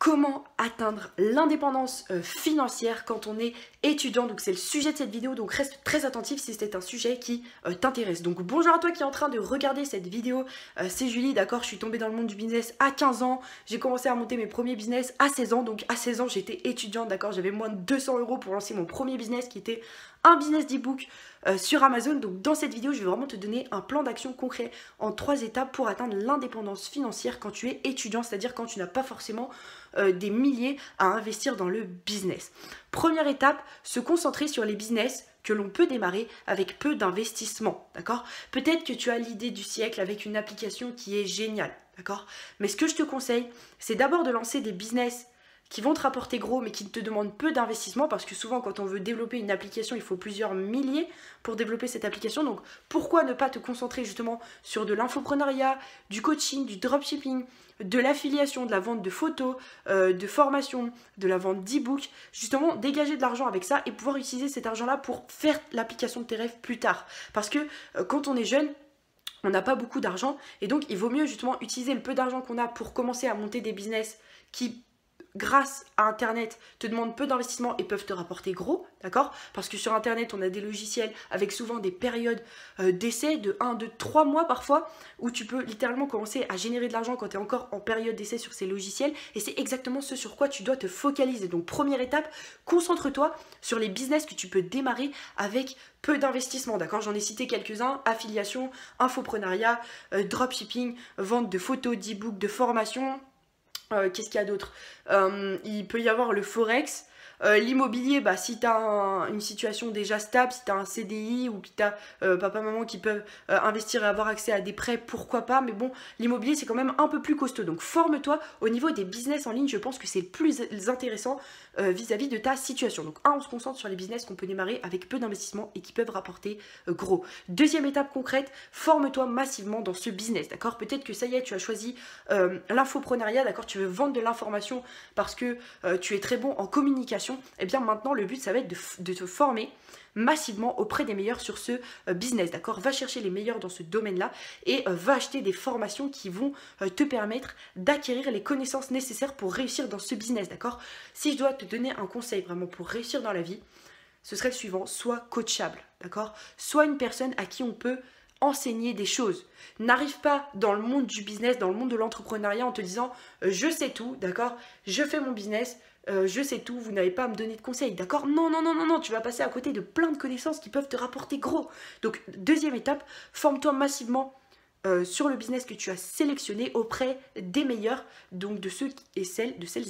Comment atteindre l'indépendance financière quand on est étudiant. Donc c'est le sujet de cette vidéo, donc reste très attentif si c'est un sujet qui t'intéresse. Donc bonjour à toi qui est en train de regarder cette vidéo, c'est Julie, d'accord, je suis tombée dans le monde du business à 15 ans, j'ai commencé à monter mes premiers business à 16 ans, donc à 16 ans j'étais étudiante, d'accord, j'avais moins de 200 € pour lancer mon premier business qui était un business d'e-book sur Amazon. Donc dans cette vidéo je vais vraiment te donner un plan d'action concret en 3 étapes pour atteindre l'indépendance financière quand tu es étudiant, c'est-à-dire quand tu n'as pas forcément des milliers à investir dans le business. Première étape, se concentrer sur les business que l'on peut démarrer avec peu d'investissement, d'accord? Peut-être que tu as l'idée du siècle avec une application qui est géniale, d'accord? Mais ce que je te conseille, c'est d'abord de lancer des business qui vont te rapporter gros mais qui te demandent peu d'investissement, parce que souvent quand on veut développer une application il faut plusieurs milliers pour développer cette application. Donc pourquoi ne pas te concentrer justement sur de l'infoprenariat, du coaching, du dropshipping, de l'affiliation, de la vente de photos, de formation, de la vente d'e-book, justement dégager de l'argent avec ça et pouvoir utiliser cet argent là pour faire l'application de tes rêves plus tard. Parce que quand on est jeune, on n'a pas beaucoup d'argent et donc il vaut mieux justement utiliser le peu d'argent qu'on a pour commencer à monter des business qui, grâce à Internet, te demandent peu d'investissement et peuvent te rapporter gros, d'accord? Parce que sur Internet, on a des logiciels avec souvent des périodes d'essai de 1, 2, 3 mois parfois, où tu peux littéralement commencer à générer de l'argent quand tu es encore en période d'essai sur ces logiciels, et c'est exactement ce sur quoi tu dois te focaliser. Donc première étape, concentre-toi sur les business que tu peux démarrer avec peu d'investissement, d'accord? J'en ai cité quelques-uns: affiliation, infoprenariat, dropshipping, vente de photos, d'e-book, de formation. Qu'est-ce qu'il y a d'autre? Il peut y avoir le forex, l'immobilier, bah, si tu as une situation déjà stable, si tu as un CDI ou que tu as papa, maman qui peuvent investir et avoir accès à des prêts, pourquoi pas, mais bon, l'immobilier c'est quand même un peu plus costaud. Donc forme-toi au niveau des business en ligne, je pense que c'est le plus intéressant vis-à-vis de ta situation. Donc on se concentre sur les business qu'on peut démarrer avec peu d'investissement et qui peuvent rapporter gros. Deuxième étape concrète, forme-toi massivement dans ce business, d'accord? Peut-être que ça y est, tu as choisi l'infoprenariat, d'accord? Tu veux vendre de l'information parce que tu es très bon en communication. Et bien maintenant le but ça va être de te former massivement auprès des meilleurs sur ce business, d'accord? Va chercher les meilleurs dans ce domaine-là et va acheter des formations qui vont te permettre d'acquérir les connaissances nécessaires pour réussir dans ce business, d'accord? Si je dois te donner un conseil vraiment pour réussir dans la vie, ce serait le suivant: sois coachable, d'accord? Sois une personne à qui on peut enseigner des choses. N'arrive pas dans le monde du business, dans le monde de l'entrepreneuriat en te disant je sais tout, d'accord? Je fais mon business, je sais tout, vous n'avez pas à me donner de conseils, d'accord? Non, non, non, non, non, tu vas passer à côté de plein de connaissances qui peuvent te rapporter gros. Donc, deuxième étape, forme-toi massivement sur le business que tu as sélectionné auprès des meilleurs, donc de celles et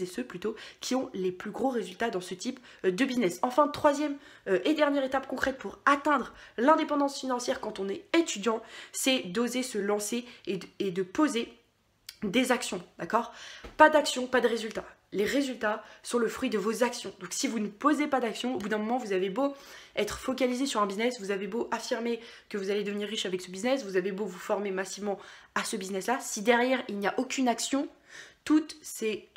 ceux plutôt, qui ont les plus gros résultats dans ce type de business. Enfin, troisième et dernière étape concrète pour atteindre l'indépendance financière quand on est étudiant, c'est d'oser se lancer et de poser des actions, d'accord? Pas d'action, pas de résultats. Les résultats sont le fruit de vos actions. Donc si vous ne posez pas d'action, au bout d'un moment, vous avez beau être focalisé sur un business, vous avez beau affirmer que vous allez devenir riche avec ce business, vous avez beau vous former massivement à ce business-là, si derrière il n'y a aucune action, toutes ces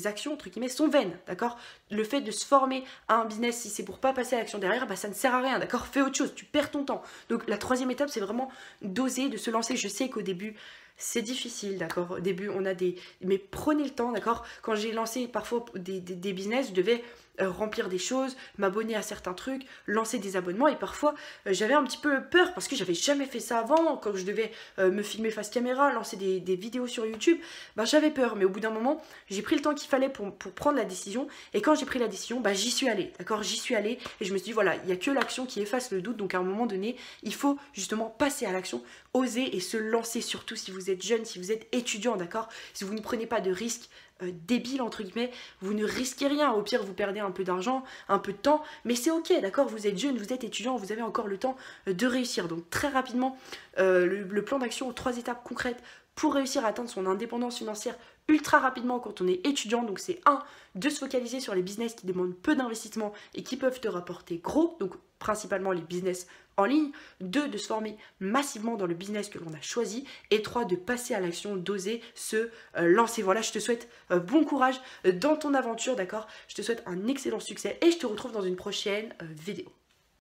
actions, entre guillemets, sont vaines, d'accord? Le fait de se former à un business, si c'est pour pas passer à l'action derrière, bah ça ne sert à rien, d'accord? Fais autre chose, tu perds ton temps. Donc la troisième étape, c'est vraiment d'oser, de se lancer. Je sais qu'au début, c'est difficile, d'accord? Au début, on a des... Mais prenez le temps, d'accord? Quand j'ai lancé parfois des business, je devais remplir des choses, m'abonner à certains trucs, lancer des abonnements, et parfois j'avais un petit peu peur parce que j'avais jamais fait ça avant. Quand je devais me filmer face caméra, lancer des vidéos sur YouTube, bah j'avais peur, mais au bout d'un moment j'ai pris le temps qu'il fallait pour prendre la décision, et quand j'ai pris la décision, bah j'y suis allée, d'accord? J'y suis allée et je me suis dit voilà, il n'y a que l'action qui efface le doute. Donc à un moment donné, il faut justement passer à l'action, oser et se lancer, surtout si vous êtes jeune, si vous êtes étudiant, d'accord? Si vous ne prenez pas de risques débile entre guillemets, vous ne risquez rien, au pire vous perdez un peu d'argent, un peu de temps, mais c'est ok, d'accord? Vous êtes jeune, vous êtes étudiant, vous avez encore le temps de réussir. Donc très rapidement, le plan d'action aux 3 étapes concrètes pour réussir à atteindre son indépendance financière ultra rapidement quand on est étudiant. Donc c'est 1, de se focaliser sur les business qui demandent peu d'investissement et qui peuvent te rapporter gros, donc principalement les business en ligne. 2, de se former massivement dans le business que l'on a choisi. Et 3, de passer à l'action, d'oser se lancer. Voilà, je te souhaite bon courage dans ton aventure, d'accord? Je te souhaite un excellent succès et je te retrouve dans une prochaine vidéo.